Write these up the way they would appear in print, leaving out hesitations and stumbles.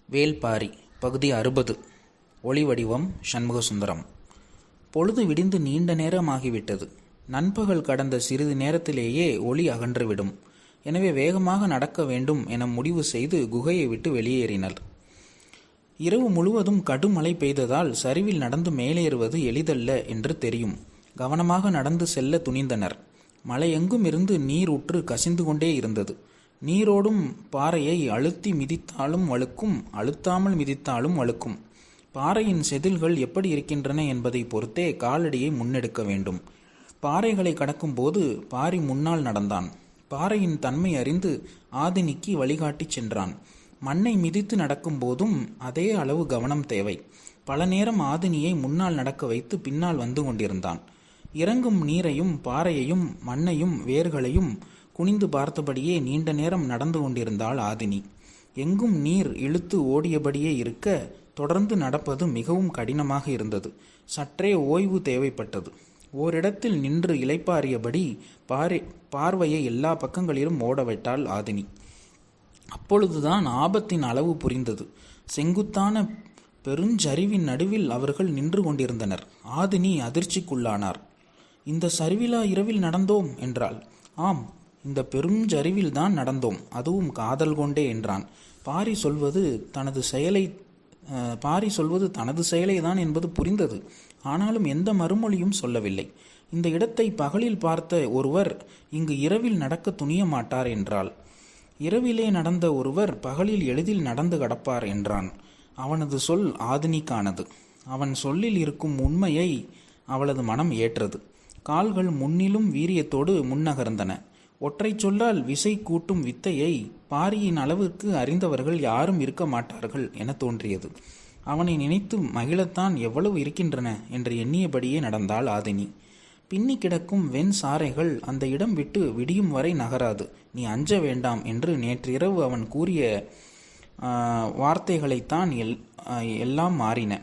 வேள்பாரி பகுதி 60. ஒளிவடிவம் சண்முகசுந்தரம். பொழுது விடிந்து நீண்ட நேரமாகிவிட்டது. நண்பகல் கடந்த சிறிது நேரத்திலேயே ஒளி அகன்றுவிடும். எனவே வேகமாக நடக்க வேண்டும் என முடிவு செய்து குகையை விட்டு வெளியேறினர். இரவு முழுவதும் கடுமழை பெய்ததால் சரிவில் நடந்து மேலேறுவது எளிதல்ல என்று தெரியும். கவனமாக நடந்து செல்ல துணிந்தனர். மலையெங்கும் இருந்து நீர் உற்று கசிந்து கொண்டே இருந்தது. நீரோடும் பாறையை அழுத்தி மிதித்தாலும் வழுக்கும், அழுத்தாமல் மிதித்தாலும் வழுக்கும். பாறையின் செதில்கள் எப்படி இருக்கின்றன என்பதை பொறுத்தே காலடியை முன்னெடுக்க வேண்டும். பாறைகளை கடக்கும் போது பாரி முன்னால் நடந்தான். பாறையின் தன்மை அறிந்து ஆதினிக்கு வழிகாட்டி சென்றான். மண்ணை மிதித்து நடக்கும் போதும் அதே அளவு கவனம் தேவை. பல நேரம் ஆதினியை முன்னால் நடக்க வைத்து பின்னால் வந்து கொண்டிருந்தான். இறங்கும் நீரையும் பாறையையும் மண்ணையும் வேர்களையும் குனிந்து பார்த்தபடியே நீண்ட நேரம் நடந்து கொண்டிருந்தாள் ஆதினி. எங்கும் நீர் இழுத்து ஓடியபடியே இருக்க தொடர்ந்து நடப்பது மிகவும் கடினமாக இருந்தது. சற்றே ஓய்வு தேவைப்பட்டது. ஓரிடத்தில் நின்று இளைப்பாறியபடி பார்வையை எல்லா பக்கங்களிலும் ஓடவிட்டாள் ஆதினி. அப்பொழுதுதான் ஆபத்தின் அளவு புரிந்தது. செங்குத்தான பெருஞ்சரிவின் நடுவில் அவர்கள் நின்று கொண்டிருந்தனர். ஆதினி அதிர்ச்சிக்குள்ளானார். இந்த சரிவிலா இரவில் நடந்தோம் என்றாள். ஆம், இந்த பெருஞ்சரிவில் தான் நடந்தோம், அதுவும் காதல் கொண்டே என்றான். பாரி சொல்வது தனது செயலை தான் என்பது புரிந்தது. ஆனாலும் எந்த மறுமொழியும் சொல்லவில்லை. இந்த இடத்தை பகலில் பார்த்த ஒருவர் இங்கு இரவில் நடக்க துணிய மாட்டார் என்றாள். இரவிலே நடந்த ஒருவர் பகலில் எளிதில் நடந்து கடப்பார் என்றான். அவனது சொல் ஆதினிக்கானது. அவன் சொல்லில் இருக்கும் உண்மையை அவளது மனம் ஏற்றது. கால்கள் முன்னிலும் வீரியத்தோடு முன்னகர்ந்தன. ஒற்றை சொல்லால் விசை கூட்டும் வித்தையை பாரியின் அளவிற்கு அறிந்தவர்கள் யாரும் இருக்க மாட்டார்கள் என தோன்றியது. அவனை நினைத்து மகிழத்தான் எவ்வளவு இருக்கின்றன என்று எண்ணியபடியே நடந்தாள் ஆதினி. பின்னி கிடக்கும் வெண் சாரைகள் அந்த இடம் விட்டு விடியும் வரை நகராது, நீ அஞ்ச வேண்டாம் என்று நேற்றிரவு அவன் கூறிய வார்த்தைகளைத்தான் எல்லாம் மாறின.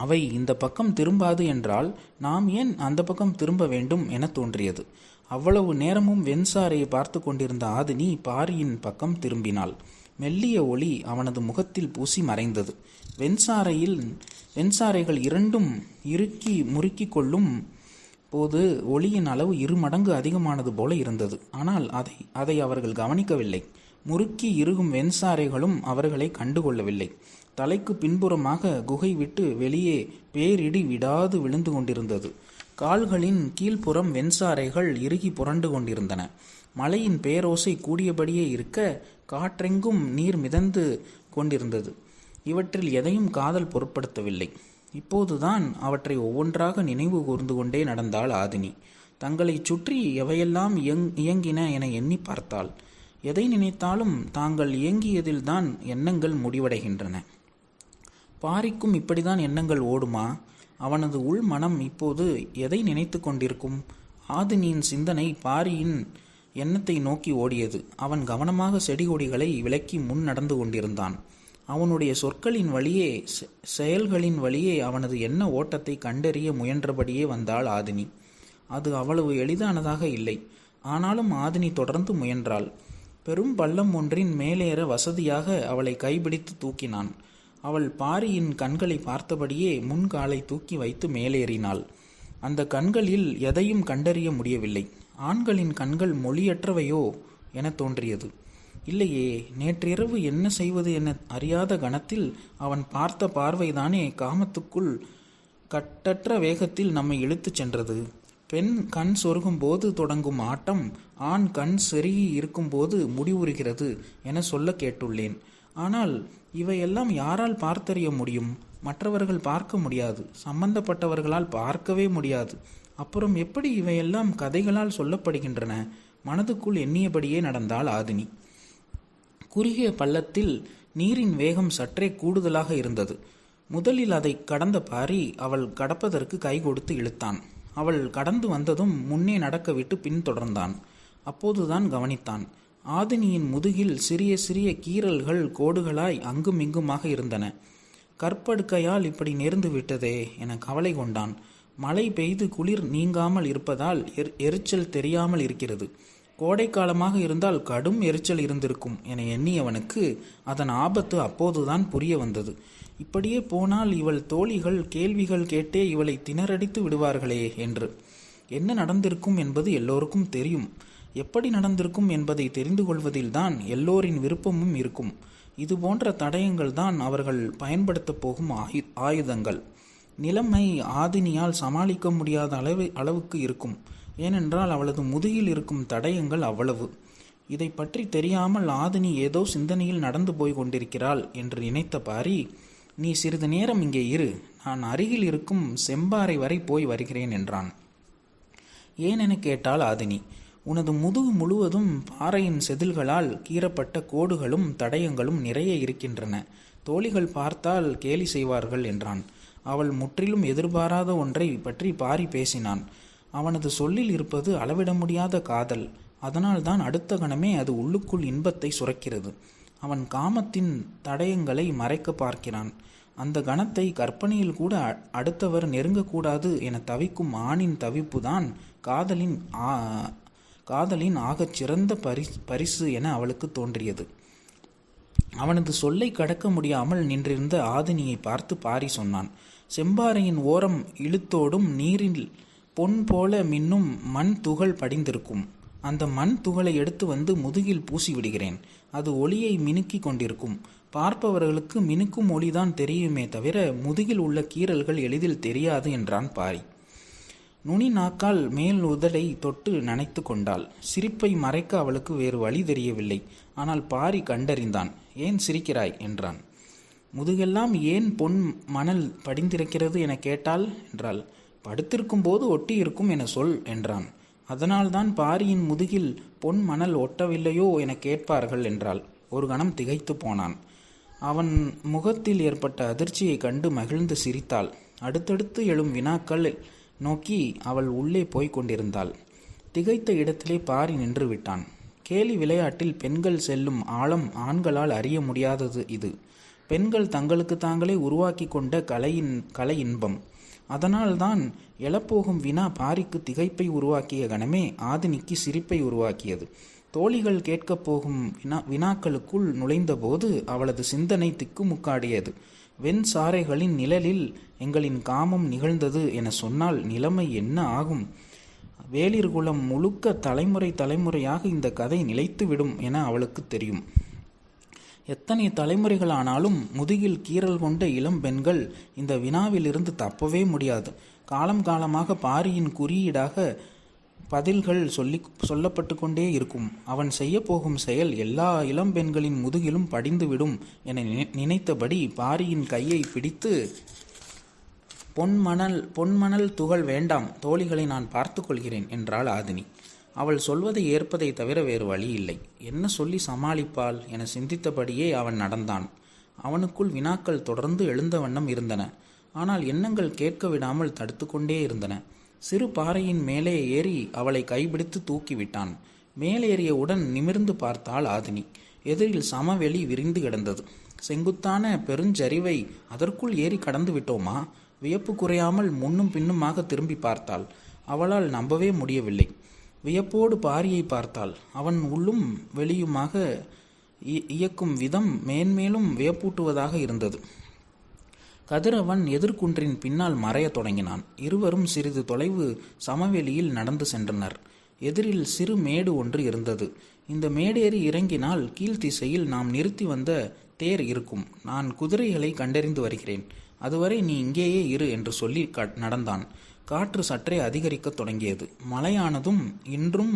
அவை இந்த பக்கம் திரும்பாது என்றால் நாம் ஏன் அந்த பக்கம் திரும்ப வேண்டும் என தோன்றியது. அவ்வளவு நேரமும் வெண்சாரையை பார்த்து கொண்டிருந்த ஆதினி பாரியின் பக்கம் திரும்பினாள். மெல்லிய ஒளி அவனது முகத்தில் பூசி மறைந்தது. வெண்சாரைகள் இரண்டும் இறுக்கி முறுக்கி கொள்ளும் போது ஒளியின் அளவு 2 மடங்கு அதிகமானது போல இருந்தது. ஆனால் அதை அவர்கள் கவனிக்கவில்லை. முறுக்கி இறுகும் வெண்சாரைகளும் அவர்களை கண்டுகொள்ளவில்லை. தலைக்கு பின்புறமாக குகை விட்டு வெளியே பேரிடி விடாது விழுந்து கொண்டிருந்தது. கால்களின் கீழ்ப்புறம் வெண்சாரைகள் இறுகி புரண்டு கொண்டிருந்தன. மழையின் பேரோசை கூடியபடியே இருக்க காற்றெங்கும் நீர் மிதந்து கொண்டிருந்தது. இவற்றில் எதையும் காதல் பொருட்படுத்தவில்லை. இப்போதுதான் அவற்றை ஒவ்வொன்றாக நினைவு கூர்ந்து கொண்டே நடந்தாள் ஆதினி. தங்களை சுற்றி எவையெல்லாம் இயங்கின என எண்ணி பார்த்தாள். எதை நினைத்தாலும் தாங்கள் இயங்கியதில்தான் எண்ணங்கள் முடிவடைகின்றன. பாரிக்கும் இப்படிதான் எண்ணங்கள் ஓடுமா? அவனது உள் மனம் இப்போது எதை நினைத்து கொண்டிருக்கும்? ஆதினியின் சிந்தனை பாரியின் எண்ணத்தை நோக்கி ஓடியது. அவன் கவனமாக செடி கொடிகளை விலக்கி முன் நடந்து கொண்டிருந்தான். அவனுடைய சொற்களின் வழியே செயல்களின் வழியே அவனது எண்ண ஓட்டத்தை கண்டறிய முயன்றபடியே வந்தாள் ஆதினி. அது அவ்வளவு எளிதானதாக இல்லை. ஆனாலும் ஆதினி தொடர்ந்து முயன்றாள். பெரும் பள்ளம் ஒன்றின் மேலேற வசதியாக அவளை கைபிடித்து தூக்கினான். அவள் பாரியின் கண்களை பார்த்தபடியே முன்காலை தூக்கி வைத்து மேலேறினாள். அந்த கண்களில் எதையும் கண்டறிய முடியவில்லை. ஆண்களின் கண்கள் மொழியற்றவையோ என தோன்றியது. இல்லையே, நேற்றிரவு என்ன செய்வது என அறியாத கணத்தில் அவன் பார்த்த பார்வைதானே காமத்துக்குள் கட்டற்ற வேகத்தில் நம்மை இழுத்துச் சென்றது. பெண் கண் சொருகும் போது தொடங்கும் ஆட்டம் ஆண் கண் செருகி இருக்கும்போது முடிவுறுகிறது என சொல்ல கேட்டுள்ளேன். ஆனால் இவையெல்லாம் யாரால் பார்த்தறிய முடியும்? மற்றவர்கள் பார்க்க முடியாது, சம்பந்தப்பட்டவர்களால் பார்க்கவே முடியாது. அப்புறம் எப்படி இவையெல்லாம் கதைகளால் சொல்லப்படுகின்றன? மனதுக்குள் எண்ணியபடியே நடந்தாள் ஆதினி. குறுகிய பள்ளத்தில் நீரின் வேகம் சற்றே கூடுதலாக இருந்தது. முதலில் அதை கடந்த பாரி அவள் கடப்பதற்கு கை கொடுத்து இழுத்தான். அவள் கடந்து வந்ததும் முன்னே நடக்க விட்டு பின்தொடர்ந்தான். அப்போதுதான் கவனித்தான். ஆதினியின் முதுகில் சிறிய சிறிய கீறல்கள் கோடுகளாய் அங்கும் இங்குமாக இருந்தன. கற்படுக்கையால் இப்படி நேர்ந்து விட்டதே என கவலை கொண்டான். மழை பெய்து குளிர் நீங்காமல் இருப்பதால் எரிச்சல் தெரியாமல் இருக்கிறது. கோடை காலமாக இருந்தால் கடும் எரிச்சல் இருந்திருக்கும் என எண்ணியவனுக்கு அதன் ஆபத்து அப்போதுதான் புரிய வந்தது. இப்படியே போனால் இவள் தோழிகள் கேள்விகள் கேட்டே இவளை திணறடித்து விடுவார்களே என்று. என்ன நடந்திருக்கும் என்பது எல்லோருக்கும் தெரியும். எப்படி நடந்திருக்கும் என்பதை தெரிந்து கொள்வதில்தான் எல்லோரின் விருப்பமும் இருக்கும். இது போன்ற தடயங்கள் தான் அவர்கள் பயன்படுத்தப் போகும் ஆயுதங்கள். நிலைமை ஆதினியால் சமாளிக்க முடியாத அளவுக்கு இருக்கும். ஏனென்றால் அவளது முதுகில் இருக்கும் தடயங்கள் அவ்வளவு. இதை பற்றி தெரியாமல் ஆதினி ஏதோ சிந்தனையில் நடந்து போய் கொண்டிருக்கிறாள் என்று நினைத்த பாரி, நீ சிறிது நேரம் இங்கே இரு, நான் அருகில் இருக்கும் செம்பாறை வரை போய் வருகிறேன் என்றான். ஏன் என கேட்டாள் ஆதினி. உனது முதுகு முழுவதும் பாறையின் செதில்களால் கீறப்பட்ட கோடுகளும் தடயங்களும் நிறைய இருக்கின்றன. தோழிகள் பார்த்தால் கேலி செய்வார்கள் என்றான். அவள் முற்றிலும் எதிர்பாராத ஒன்றை பற்றி பாரி பேசினான். அவனது சொல்லில் இருப்பது அளவிட முடியாத காதல். அதனால்தான் அடுத்த கணமே அது உள்ளுக்குள் இன்பத்தை சுரக்கிறது. அவன் காமத்தின் தடயங்களை மறைக்க பார்க்கிறான். அந்த கணத்தை கற்பனையில் கூட அடுத்தவர் நெருங்கக்கூடாது என தவிக்கும் ஆணின் தவிப்புதான் காதலின் ஆகச் சிறந்த பரிசு என அவளுக்கு தோன்றியது. அவனது சொல்லை கடக்க முடியாமல் நின்றிருந்த ஆதினியை பார்த்து பாரி சொன்னான். செம்பாறையின் ஓரம் இழுத்தோடும் நீரில் பொன் போல மின்னும் மண் துகள் படிந்திருக்கும். அந்த மண் துகளை எடுத்து வந்து முதுகில் பூசி விடுகிறேன். அது ஒளியை மினுக்கி கொண்டிருக்கும். பார்ப்பவர்களுக்கு மினுக்கும் ஒளிதான் தெரியுமே தவிர முதுகில் உள்ள கீறல்கள் எளிதில் தெரியாது என்றான் பாரி. நுனி நாக்கால் மேல் உதடை தொட்டு நனைத்து கொண்டாள். சிரிப்பை மறைக்க அவளுக்கு வேறு வழி தெரியவில்லை. ஆனால் பாரி கண்டறிந்தான். ஏன் சிரிக்கிறாய் என்றான். முதுகெல்லாம் ஏன் பொன் மணல் படிந்திருக்கிறது என கேட்டாள் என்றாள். படுத்திருக்கும் போது ஒட்டி இருக்கும் என சொல் என்றான். அதனால்தான் பாரியின் முதுகில் பொன் மணல் ஒட்டவில்லையோ என கேட்பார்கள் என்றாள். ஒரு கணம் திகைத்து போனான். அவன் முகத்தில் ஏற்பட்ட அதிர்ச்சியை கண்டு மகிழ்ந்து சிரித்தாள். அடுத்தடுத்து எழும் வினாக்கள் நோக்கி அவள் உள்ளே போய்க் கொண்டிருந்தாள். திகைத்த இடத்திலே பாரி நின்று விட்டான். கேலி விளையாட்டில் பெண்கள் செல்லும் ஆழம் ஆண்களால் அறிய முடியாதது இது. பெண்கள் தங்களுக்கு தாங்களே உருவாக்கி கொண்ட கலை இன்பம். அதனால்தான் எழப்போகும் வினா பாரிக்கு திகைப்பை உருவாக்கிய கணமே ஆதினிக்கு சிரிப்பை உருவாக்கியது. தோழிகள் கேட்கப் போகும் வினாக்களுக்குள் நுழைந்தபோது அவளது சிந்தனை திக்குமுக்காடியது. வெண் சாறைகளின் நிழலில் எங்களின் காமம் நிகழ்ந்தது என சொன்னால் நிலைமை என்ன ஆகும்? வேளிர்குலம் முழுக்க தலைமுறையாக இந்த கதை நிலைத்துவிடும் என அவளுக்கு தெரியும். எத்தனை தலைமுறைகளானாலும் முதுகில் கீறல் கொண்ட இளம் பெண்கள் இந்த வினாவிலிருந்து தப்பவே முடியாது. காலமாக பாரியின் குறியீடாக பதில்கள் சொல்லப்பட்டு கொண்டே இருக்கும். அவன் செய்ய போகும் செயல் எல்லா இளம் பெண்களின் முதுகிலும் படிந்துவிடும் என நினைத்தபடி பாரியின் கையை பிடித்து, பொன்மணல் துகள் வேண்டாம், தோழிகளை நான் பார்த்து கொள்கிறேன் என்றாள் ஆதினி. அவள் சொல்வதை ஏற்பதை தவிர வேறு வழி இல்லை. என்ன சொல்லி சமாளிப்பாள் என சிந்தித்தபடியே அவன் நடந்தான். அவனுக்குள் வினாக்கள் தொடர்ந்து எழுந்த வண்ணம் இருந்தன. ஆனால் எண்ணங்கள் கேட்க விடாமல் தடுத்து கொண்டே இருந்தன. சிறு பாறையின் மேலே ஏறி அவளை கைபிடித்து தூக்கிவிட்டான். மேலேறியவுடன் நிமிர்ந்து பார்த்தாள் ஆதினி. எதிரில் சமவெளி விரிந்து கிடந்தது. செங்குத்தான பெருஞ்சரிவை அதற்குள் ஏறி கடந்து விட்டோமா? வியப்பு குறையாமல் முன்னும் பின்னுமாக திரும்பி பார்த்தாள். அவளால் நம்பவே முடியவில்லை. வியப்போடு பாரியை பார்த்தாள். அவன் உள்ளும் வெளியுமாக இயக்கும் விதம் மேன்மேலும் வியப்பூட்டுவதாக இருந்தது. கதிரவன் எதிர்குன்றின் பின்னால் மறையத் தொடங்கினான். இருவரும் சிறிது தொலைவு சமவெளியில் நடந்து சென்றனர். எதிரில் சிறு மேடு ஒன்று இருந்தது. இந்த மேடேறி இறங்கினால் கீழ்த்திசையில் நாம் நிறுத்தி வந்த தேர் இருக்கும். நான் குதிரைகளை கண்டறிந்து வருகிறேன். அதுவரை நீ இங்கேயே இரு என்று சொல்லி நடந்தான். காற்று சற்றே அதிகரிக்கத் தொடங்கியது. மாலையானதும் இன்றும்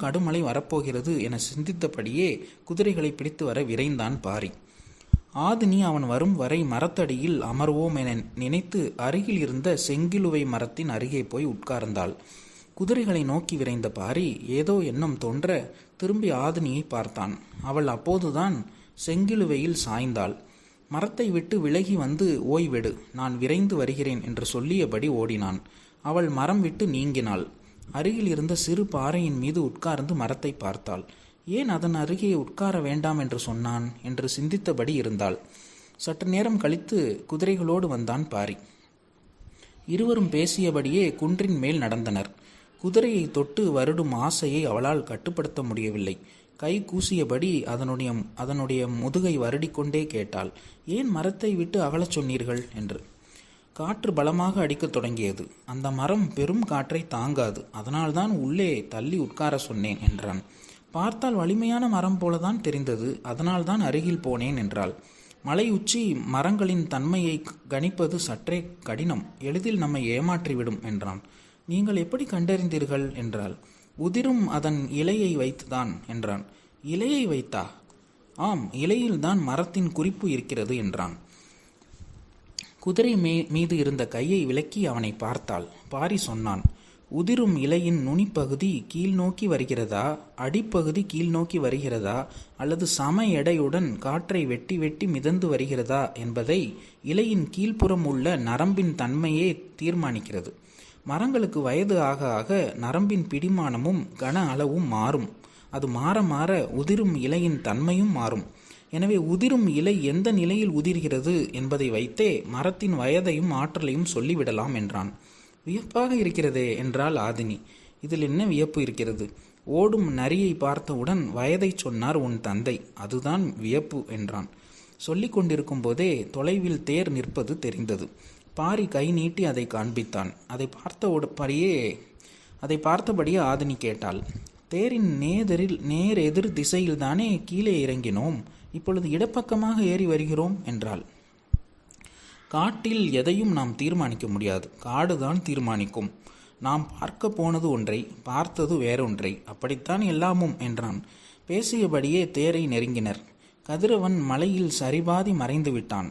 கடுமழை வரப்போகிறது என சிந்தித்தபடியே குதிரைகளை பிடித்து வர விரைந்தான் பாரி. ஆதினி அவன் வரும் வரை மரத்தடியில் அமர்வோம் என நினைத்து அருகில் இருந்த செங்கிலுவை மரத்தின் அருகே போய் உட்கார்ந்தாள். குதிரைகளை நோக்கி விரைந்த பாரி ஏதோ எண்ணம் தோன்ற திரும்பி ஆதினியை பார்த்தான். அவள் அப்போதுதான் செங்கிலுவையில் சாய்ந்தாள். மரத்தை விட்டு விலகி வந்து ஓய்வெடு, நான் விரைந்து வருகிறேன் என்று சொல்லியபடி ஓடினான். அவள் மரம் விட்டு நீங்கினாள். அருகில் இருந்த சிறு பாறையின் மீது உட்கார்ந்து மரத்தை பார்த்தாள். ஏன் அதன் அருகே உட்கார வேண்டாம் என்று சொன்னான் என்று சிந்தித்தபடி இருந்தாள். சற்று நேரம் கழித்து குதிரைகளோடு வந்தான் பாரி. இருவரும் பேசியபடியே குன்றின் மேல் நடந்தனர். குதிரையை தொட்டு வருடும் ஆசையை அவளால் கட்டுப்படுத்த முடியவில்லை. கை கூசியபடி அதனுடைய முதுகை வருடிக்கொண்டே கேட்டாள், ஏன் மரத்தை விட்டு அகலச் சொன்னீர்கள் என்று. காற்று பலமாக அடிக்கத் தொடங்கியது. அந்த மரம் பெரும் காற்றை தாங்காது, அதனால்தான் உள்ளே தள்ளி உட்கார சொன்னேன் என்றான். பார்த்தால் வலிமையான மரம் போலதான் தெரிந்தது, அதனால்தான் அருகில் போனேன் என்றாள். மலை உச்சி மரங்களின் தன்மையை கணிப்பது சற்றே கடினம், எளிதில் நம்மை ஏமாற்றிவிடும் என்றான். நீங்கள் எப்படி கண்டறிந்தீர்கள் என்றாள். உதிரும் அதன் இலையை வைத்துதான் என்றான். இலையை வைத்தா? ஆம், இலையில்தான் மரத்தின் குறிப்பு இருக்கிறது என்றான். குதிரை மீது இருந்த கையை விலக்கி அவனை பார்த்தாள். பாரி சொன்னான், உதிரும் இலையின் நுனிப்பகுதி கீழ் நோக்கி வருகிறதா, அடிப்பகுதி கீழ் நோக்கி வருகிறதா, அல்லது சம எடையுடன் காற்றை வெட்டி வெட்டி மிதந்து வருகிறதா என்பதை இலையின் கீழ்ப்புறம் உள்ள நரம்பின் தன்மையே தீர்மானிக்கிறது. மரங்களுக்கு வயது ஆக ஆக நரம்பின் பிடிமானமும் கன அளவும் மாறும். அது மாற மாற உதிரும் இலையின் தன்மையும் மாறும். எனவே உதிரும் இலை எந்த நிலையில் உதிர்கிறது என்பதை வைத்தே மரத்தின் வயதையும் ஆற்றலையும் சொல்லிவிடலாம் என்றான். வியப்பாக இருக்கிறதே என்றாள் ஆதினி. இதில் என்ன வியப்பு இருக்கிறது? ஓடும் நரியை பார்த்தவுடன் வயதை சொன்னார் உன் தந்தை, அதுதான் வியப்பு என்றான். சொல்லிக் கொண்டிருக்கும் போதே தொலைவில் தேர் நிற்பது தெரிந்தது. பாரி கை நீட்டி அதை காண்பித்தான். அதை பார்த்தபடியே ஆதினி கேட்டாள், தேரின் நேர் எதிர் திசையில்தானே கீழே இறங்கினோம், இப்பொழுது இடப்பக்கமாக ஏறி வருகிறோம் என்றாள். காட்டில் எதையும் நாம் தீர்மானிக்க முடியாது, காடுதான் தீர்மானிக்கும். நாம் பார்க்க போனது ஒன்றை, பார்த்தது வேறொன்றை, அப்படித்தான் எல்லாமும் என்றான். பேசியபடியே தேரை நெருங்கினர். கதிரவன் மலையில் சரிபாதி மறைந்து விட்டான்.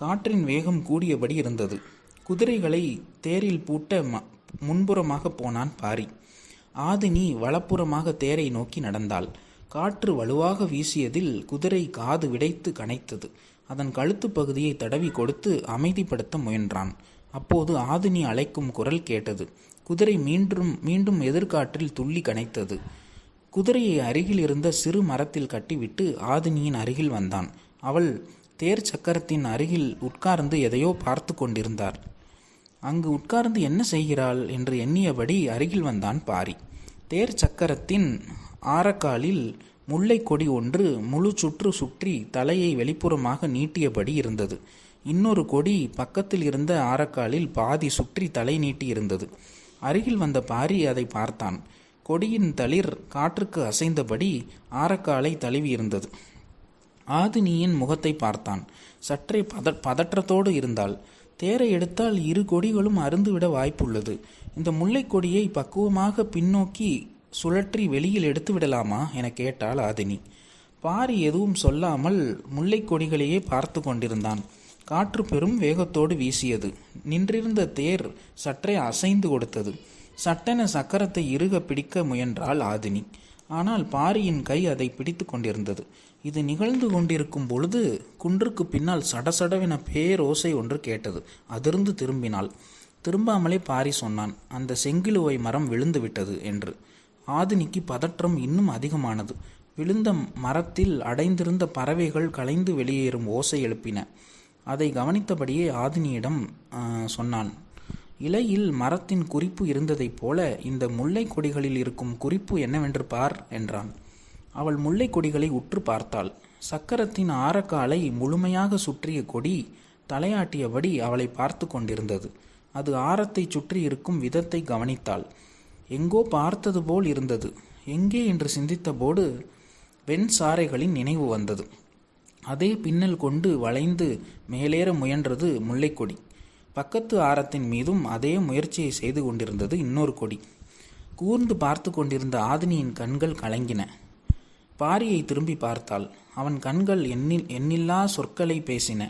காற்றின் வேகம் கூடியபடி இருந்தது. குதிரைகளை தேரில் பூட்ட முன்புறமாக போனான் பாரி. ஆதினி வலப்புறமாக தேரை நோக்கி நடந்தாள். காற்று வலுவாக வீசியதில் குதிரை காது விடைத்து கனைத்தது. அதன் கழுத்து பகுதியை தடவி கொடுத்து அமைதிப்படுத்த முயன்றான். அப்போது ஆதினி அழைக்கும் குரல் கேட்டது. குதிரை மீண்டும் எதிர்காற்றில் துள்ளி கனைத்தது. குதிரையை அருகில் இருந்த சிறு மரத்தில் கட்டிவிட்டு ஆதினியின் அருகில் வந்தான். அவள் தேர் சக்கரத்தின் அருகில் உட்கார்ந்து எதையோ பார்த்து கொண்டிருந்தார். அங்கு உட்கார்ந்து என்ன செய்கிறாள் என்று எண்ணியபடி அருகில் வந்தான் பாரி. தேர் சக்கரத்தின் ஆரக்காலில் முல்லை கொடி ஒன்று முழு சுற்றி தலையை வெளிப்புறமாக நீட்டியபடி இருந்தது. இன்னொரு கொடி பக்கத்தில் இருந்த ஆரக்காலில் பாதி சுற்றி தலை நீட்டி இருந்தது. அருகில் வந்த பாரி அதை பார்த்தான். கொடியின் தளிர் காற்றுக்கு அசைந்தபடி ஆரக்காலை தழுவி இருந்தது. ஆதினியின் முகத்தை பார்த்தான். சற்றே பதற்றத்தோடு இருந்தாள். தேரை எடுத்தால் இரு கொடிகளும் அருந்துவிட வாய்ப்புள்ளது. இந்த முல்லை கொடியை பக்குவமாக பின்னோக்கி சுழற்றி வெளியில் எடுத்து விடலாமா என கேட்டாள் ஆதினி. பாரி எதுவும் சொல்லாமல் முல்லை கொடிகளையே பார்த்து கொண்டிருந்தான். காற்று பெரும் வேகத்தோடு வீசியது. நின்றிருந்த தேர் சற்றே அசைந்து கொடுத்தது. சட்டென சக்கரத்தை இறுக பிடிக்க முயன்றாள் ஆதினி. ஆனால் பாரியின் கை அதை பிடித்து கொண்டிருந்தது. இது நிகழ்ந்து கொண்டிருக்கும் பொழுது குன்றுக்கு பின்னால் சடசடவென பேரோசை ஒன்று கேட்டது. அதிர்ந்து திரும்பினாள். திரும்பாமலே பாரி சொன்னான், அந்த செங்கிலுவை மரம் விழுந்து விட்டது என்று. ஆதினிக்கு பதற்றம் இன்னும் அதிகமானது. விழுந்த மரத்தில் அடைந்திருந்த பறவைகள் கலைந்து வெளியேறும் ஓசை எழுப்பின. அதை கவனித்தபடியே ஆதினியிடம் சொன்னான், இலையில் மரத்தின் குறிப்பு இருந்ததைப் போல இந்த முல்லை கொடிகளில் இருக்கும் குறிப்பு என்னவென்று பார் என்றான். அவள் முல்லை கொடிகளை உற்று பார்த்தாள். சக்கரத்தின் ஆரக்காலை முழுமையாக சுற்றிய கொடி தலையாட்டியபடி அவளை பார்த்து கொண்டிருந்தது. அது ஆரத்தை சுற்றி இருக்கும் விதத்தை கவனித்தாள். எங்கோ பார்த்தது போல் இருந்தது. எங்கே என்று சிந்தித்தபோது வெண் சாறைகளின் நினைவு வந்தது. அதே பின்னல் கொண்டு வளைந்து மேலேற முயன்றது முல்லைக்கொடி. பக்கத்து ஆரத்தின் மீதும் அதே முயற்சியை செய்து கொண்டிருந்தது இன்னொரு கொடி. கூர்ந்து பார்த்து கொண்டிருந்த ஆதினியின் கண்கள் கலங்கின. பாரியை திரும்பி பார்த்தாள். அவன் கண்கள் எண்ணில்லா சொற்களை பேசின.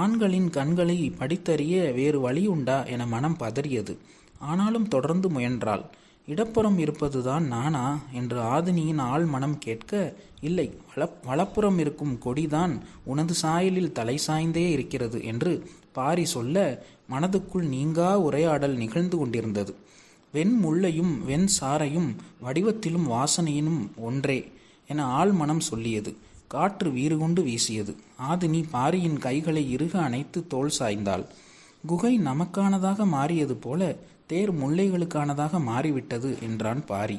ஆண்களின் கண்களை படித்தறிய வேறு வழியுண்டா என மனம் பதறியது. ஆனாலும் தொடர்ந்து முயன்றாள். இடப்புறம் இருப்பதுதான் நானா என்று ஆதினியின் ஆள் மனம் கேட்க, இல்லை, வலப்புறம் இருக்கும் கொடிதான் உனது சாயலில் தலை சாய்ந்தே இருக்கிறது என்று பாரி சொல்ல, மனதுக்குள் நீங்கா உரையாடல் நிகழ்ந்து கொண்டிருந்தது. வெண் முல்லையும் வெண் சாரையும் வடிவத்திலும் வாசனையினும் ஒன்றே என ஆள் மனம் சொல்லியது. காற்று வீறுகொண்டு வீசியது. ஆதினி பாரியின் கைகளை இறுக அணைத்து தோள் சாய்ந்தாள். குகை நமக்கானதாக மாறியது போல தேர் முல்லைகளுக்கானதாக மாறிவிட்டது என்றான் பாரி.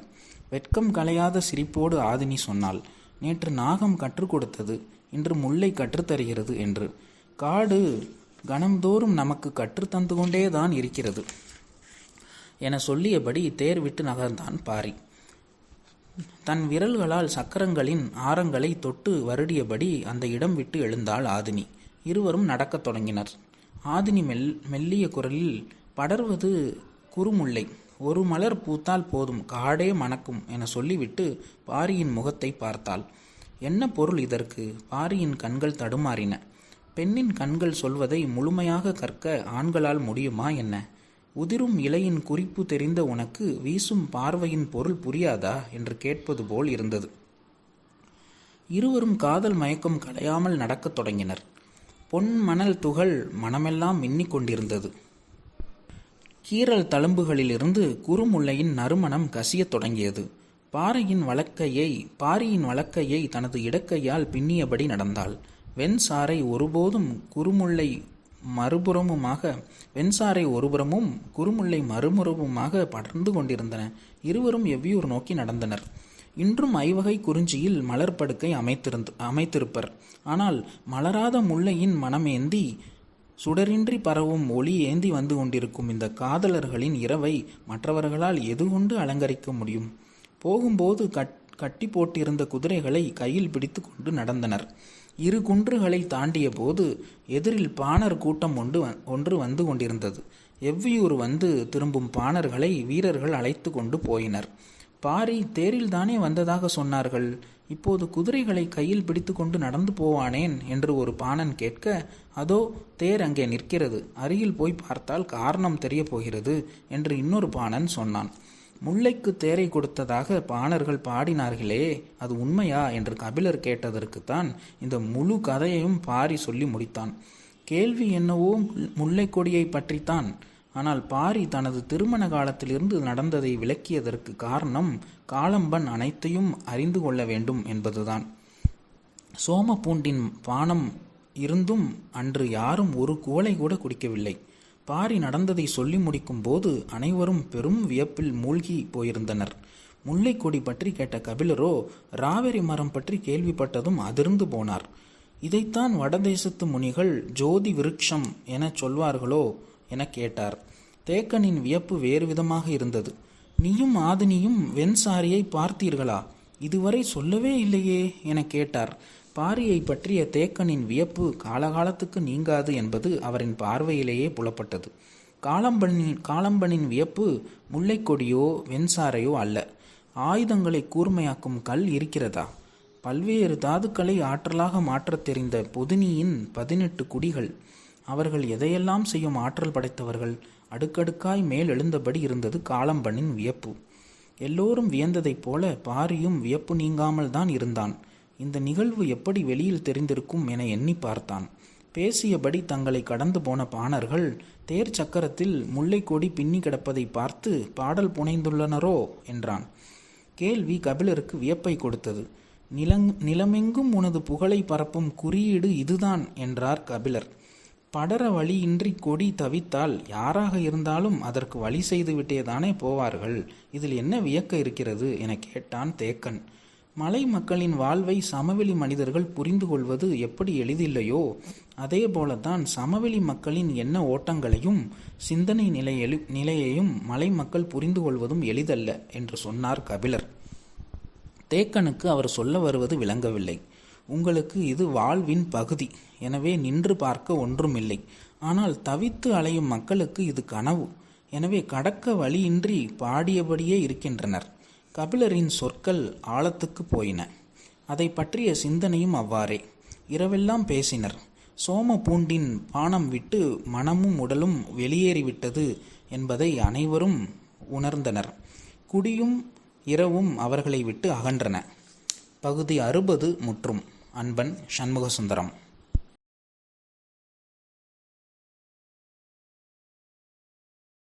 வெட்கம் கலையாத சிரிப்போடு ஆதினி சொன்னாள், நேற்று நாகம் கற்றுக் கொடுத்தது, இன்று முல்லை கற்றுத்தருகிறது என்று. காடு கணம்தோறும் நமக்கு கற்றுத்தந்து கொண்டேதான் இருக்கிறது என சொல்லியபடி தேர் விட்டு நகர்ந்தான் பாரி. தன் விரல்களால் சக்கரங்களின் ஆரங்களை தொட்டு வருடியபடி அந்த இடம் விட்டு எழுந்தாள் ஆதினி. இருவரும் நடக்கத் தொடங்கினர். ஆதினி மெல்லிய குரலில், படர்வது குறுமுல்லை, ஒரு மலர் பூத்தால் போதும், காடே மணக்கும் என சொல்லிவிட்டு பாரியின் முகத்தை பார்த்தாள். என்ன பொருள் இதற்கு? பாரியின் கண்கள் தடுமாறின. பெண்ணின் கண்கள் சொல்வதை முழுமையாக கற்க ஆண்களால் முடியுமா என்ன? உதிரும் இலையின் குறிப்பு தெரிந்த உனக்கு வீசும் பார்வையின் பொருள் புரியாதா என்று கேட்பது போல் இருந்தது. இருவரும் காதல் மயக்கம் கலையாமல் நடக்கத் தொடங்கினர். பொன் மணல் துகள் மனமெல்லாம் மின்னிக் கொண்டிருந்தது. கீறல் தழும்புகளிலிருந்து குறுமுல்லையின் நறுமணம் கசியத் தொடங்கியது. பாரியின் வலக்கையை தனது இடக்கையால் பின்னியபடி நடந்தாள். வெண்சாரை ஒருபோதும் குறுமுல்லை ஒருபுறமும் குறுமுல்லை மறுபுறமுமாக படர்ந்து கொண்டிருந்தன. இருவரும் எவ்வியூர் நோக்கி நடந்தனர். இன்றும் ஐவகை குறிஞ்சியில் மலர் படுக்கை அமைத்திருப்பர். ஆனால் மலராத முல்லையின் மனமேந்தி சுடரின்றி பரவும் ஒளி ஏந்தி வந்து கொண்டிருக்கும் இந்த காதலர்களின் இரவை மற்றவர்களால் எது கொண்டு அலங்கரிக்க முடியும்? போகும்போது கட்டி போட்டிருந்த குதிரைகளை கையில் பிடித்து கொண்டு நடந்தனர். இரு குன்றுகளை தாண்டிய போது எதிரில் பாணர் கூட்டம் ஒன்று வந்து கொண்டிருந்தது. எவ்வியூர் வந்து திரும்பும் பாணர்களை வீரர்கள் அழைத்து கொண்டு போயினர். பாரி தேரில்தானே வந்ததாக சொன்னார்கள், இப்போது குதிரைகளை கையில் பிடித்து கொண்டு நடந்து போவானேன் என்று ஒரு பாணன் கேட்க, அதோ தேர் அங்கே நிற்கிறது, அருகில் போய் பார்த்தால் காரணம் தெரிய போகிறது என்று இன்னொரு பாணன் சொன்னான். முல்லைக்கு தேரை கொடுத்ததாக பாணர்கள் பாடினார்களே, அது உண்மையா என்று கபிலர் கேட்டதற்குத்தான் இந்த முழு கதையையும் பாரி சொல்லி முடித்தான். கேள்வி என்னவோ முல்லை கொடியை பற்றித்தான். ஆனால் பாரி தனது திருமண காலத்திலிருந்து நடந்ததை விளக்கியதற்கு காரணம் காளம்பன் அனைத்தையும் அறிந்து கொள்ள வேண்டும் என்பதுதான். சோமபூண்டின் பானம் இருந்தும் அன்று யாரும் ஒரு குவளை கூட குடிக்கவில்லை. பாரி நடந்ததை சொல்லி முடிக்கும் போது அனைவரும் பெரும் வியப்பில் மூழ்கி போயிருந்தனர். முல்லை கொடி பற்றி கேட்ட கபிலரோ ராவரி மரம் பற்றி கேள்விப்பட்டதும் அதிர்ந்து போனார். இதைத்தான் வடதேசத்து முனிகள் ஜோதி விருட்சம் என சொல்வார்களோ என கேட்டார். தேக்கனின் வியப்பு வேறு விதமாக இருந்தது. நீயும் ஆதினியும் வெண்சாரியை பார்த்தீர்களா? இதுவரை சொல்லவே இல்லையே என கேட்டார். பாரியை பற்றிய தேக்கனின் வியப்பு காலகாலத்துக்கு நீங்காது என்பது அவரின் பார்வையிலேயே புலப்பட்டது. காளம்பனின் வியப்பு முல்லைக்கொடியோ வெண்சாரையோ அல்ல. ஆயுதங்களை கூர்மையாக்கும் கல் இருக்கிறதா? பல்வேறு தாதுக்களை ஆற்றலாக மாற்றத் தெரிந்த பொதினியின் 18 குடிகள். அவர்கள் எதையெல்லாம் செய்யும் ஆற்றல் படைத்தவர்கள். அடுக்கடுக்காய் மேல் எழுந்தபடி இருந்தது காளம்பனின் வியப்பு. எல்லோரும் வியந்ததைப் போல பாரியும் வியப்பு நீங்காமல் தான் இருந்தான். இந்த நிகழ்வு எப்படி வெளியில் தெரிந்திருக்கும் என எண்ணி பார்த்தான். பேசியபடி தங்களை கடந்து போன பாணர்கள் தேர் சக்கரத்தில் முல்லைக்கொடி பின்னி கிடப்பதை பார்த்து பாடல் புனைந்துள்ளனரோ என்றான். கேள்வி கபிலருக்கு வியப்பை கொடுத்தது. நிலமெங்கும் உனது புகழை பரப்பும் குறியீடு இதுதான் என்றார் கபிலர். படர வழியின்றி கொடி தவித்தால் யாராக இருந்தாலும் அதற்கு வழி செய்து விட்டேதானே போவார்கள். இதில் என்ன வியக்க இருக்கிறது என கேட்டான் தேக்கன். மலை மக்களின் வாழ்வை சமவெளி மனிதர்கள் புரிந்து கொள்வது எப்படி எளிதில்லையோ அதே போலத்தான் சமவெளி மக்களின் எண்ண ஓட்டங்களையும் சிந்தனை நிலையையும் மலை மக்கள் புரிந்து கொள்வதும் எளிதல்ல என்று சொன்னார் கபிலர். தேக்கனுக்கு அவர் சொல்ல வருவது விளங்கவில்லை. உங்களுக்கு இது வாழ்வின் பகுதி, எனவே நின்று பார்க்க ஒன்றுமில்லை. ஆனால் தவித்து அலையும் மக்களுக்கு இது கனவு, எனவே கடக்க வழியின்றி பாடியபடியே இருக்கின்றனர். கபிலரின் சொற்கள் ஆழத்துக்கு போயின. அதை பற்றிய சிந்தனையும் அவ்வாறே. இரவெல்லாம் பேசினர். சோமபூண்டின் பானம் விட்டு மனமும் உடலும் வெளியேறிவிட்டது என்பதை அனைவரும் உணர்ந்தனர். குடியும் இரவும் அவர்களை விட்டு அகன்றன. பகுதி 60 முற்றும். அன்பன் சண்முகசுந்தரம்.